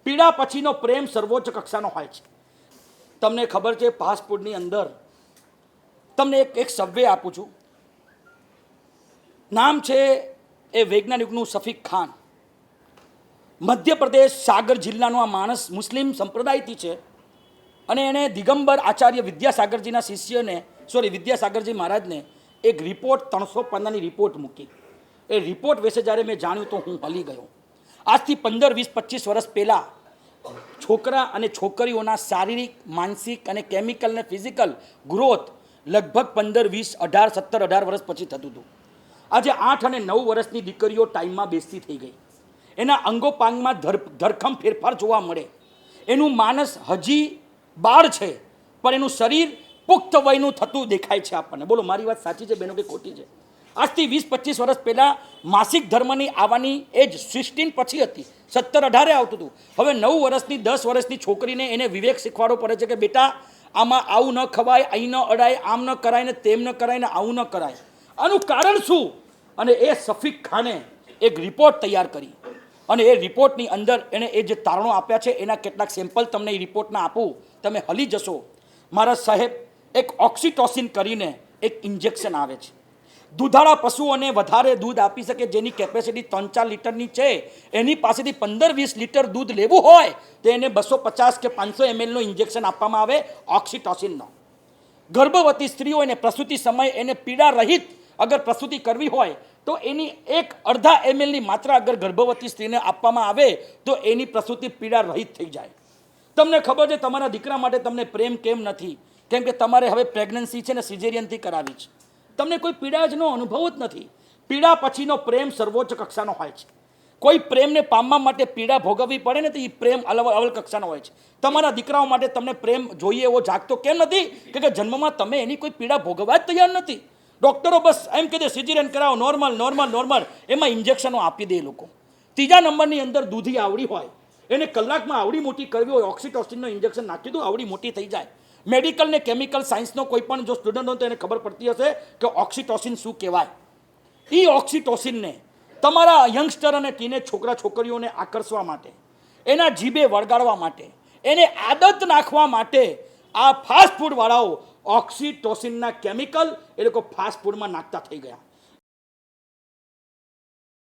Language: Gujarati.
પીડા પછીનો પ્રેમ સર્વોચ્ચ કક્ષાનો હોય છે. તમને ખબર છે ફાસ્ટ ફૂડની અંદર તમને એક સબવે આપું છું. નામ છે એ વૈજ્ઞાનિકનું શફીક ખાન. મધ્યપ્રદેશ સાગર જિલ્લાનો આ માણસ મુસ્લિમ સંપ્રદાયથી છે અને એણે દિગંબર આચાર્ય વિદ્યાસાગરજીના શિષ્યને વિદ્યાસાગરજી મહારાજને એક રિપોર્ટ 315ની રિપોર્ટ મૂકી. એ રિપોર્ટ વિશે જ્યારે મેં જાણ્યું તો હું હલી ગયો. આજથી 15, 20, 25 વર્ષ પહેલાં છોકરા અને છોકરીઓના શારીરિક, માનસિક અને કેમિકલ અને ફિઝિકલ ગ્રોથ લગભગ 15, 20, 18, 17, 18 વર્ષ પછી થતું હતું. આજે 8 અને 9 વર્ષની દીકરીઓ ટાઈમમાં બેસતી થઈ ગઈ. એના અંગોપાંગમાં ધરખમ ફેરફાર જોવા મળે. એનું માનસ હજી બાળ છે પણ એનું શરીર પુખ્ત વયનું થતું દેખાય છે આપણને. બોલો મારી વાત સાચી છે બહેનો કે ખોટી છે? આજથી 20-25 વર્ષ પહેલાં માસિક ધર્મની આવવાની એજ 16 પછી હતી, 17, 18 આવતું હતું. હવે 9 વર્ષની 10 વર્ષની છોકરીને એને વિવેક શીખવાડવો પડે છે કે બેટા આમાં આવું ન ખવાય, અહીં ન અડાય, આમ ન કરાય ને તેમ ન કરાય ને આવું ન કરાય. આનું કારણ શું? અને એ શફીક ખાને એક રિપોર્ટ તૈયાર કરી અને એ રિપોર્ટની અંદર એણે એ જે તારણો આપ્યા છે એના કેટલાક સેમ્પલ તમને એ રિપોર્ટના આપું, તમે હલી જશો. મારા સાહેબ, એક ઓક્સિટોસિન કરીને એક ઇન્જેક્શન આવે છે. દૂધાળા પશુઓને વધારે દૂધ આપી શકે, જેની કેપેસિટી 3-4 લીટરની છે, એની પાસેથી 15-20 લીટર દૂધ લેવું હોય તો એને 250 કે 500 ml ઇન્જેક્શન આપવામાં આવે ઓક્સિટોસિનનો. ગર્ભવતી સ્ત્રીઓ એને પ્રસૂતિ સમયે એને પીડા રહિત અગર પ્રસૂતિ કરવી હોય તો એની 1-1.5 ml માત્રા અગર ગર્ભવતી સ્ત્રીને આપવામાં આવે તો એની પ્રસૂતિ પીડા રહિત થઈ જાય. તમને ખબર છે તમારા દીકરા માટે તમને પ્રેમ કેમ નથી? કેમ કે તમારે હવે પ્રેગ્નન્સી છે ને સિઝેરિયનથી કરાવી છે. તમને કોઈ પીડાજનો અનુભવ જ નથી. પીડા પછીનો પ્રેમ સર્વોચ્ચ કક્ષાનો હોય છે. કોઈ પ્રેમને પામવા માટે પીડા ભોગવવી પડે ને તો એ પ્રેમ અવલ કક્ષાનો હોય છે. તમારા દીકરાઓ માટે તમને પ્રેમ જોઈએ એવો જાગતો કેમ નથી? કે જન્મમાં તમે એની કોઈ પીડા ભોગવવા જ તૈયાર નથી. ડૉક્ટરો બસ એમ કહે દે સિઝેરિયન કરાવો, નોર્મલ નોર્મલ નોર્મલ, એમાં ઇન્જેક્શનો આપી દે એ લોકો. 3જા નંબરની અંદર દૂધી આવડી હોય, એને કલાકમાં આવડી મોટી કરવી હોય, ઓક્સિટોસિનનો ઇન્જેક્શન નાખી દો, આવડી મોટી થઈ જાય. મેડિકલ ને કેમિકલ સાયન્સનો કોઈ પણ જો સ્ટુડન્ટ હોય તો એને ખબર પડતી હશે કે ઓક્સિટોસિન શું કહેવાય. એ ઓક્સિટોસિનને તમારા યંગસ્ટર અને ટીનેજ છોકરા છોકરીઓને આકર્ષવા માટે, એના જીભે વળગાડવા માટે, એને આદત નાખવા માટે આ ફાસ્ટ ફૂડવાળાઓ ઓક્સિટોસિનના કેમિકલ એ લોકો ફાસ્ટ ફૂડમાં નાખતા થઈ ગયા.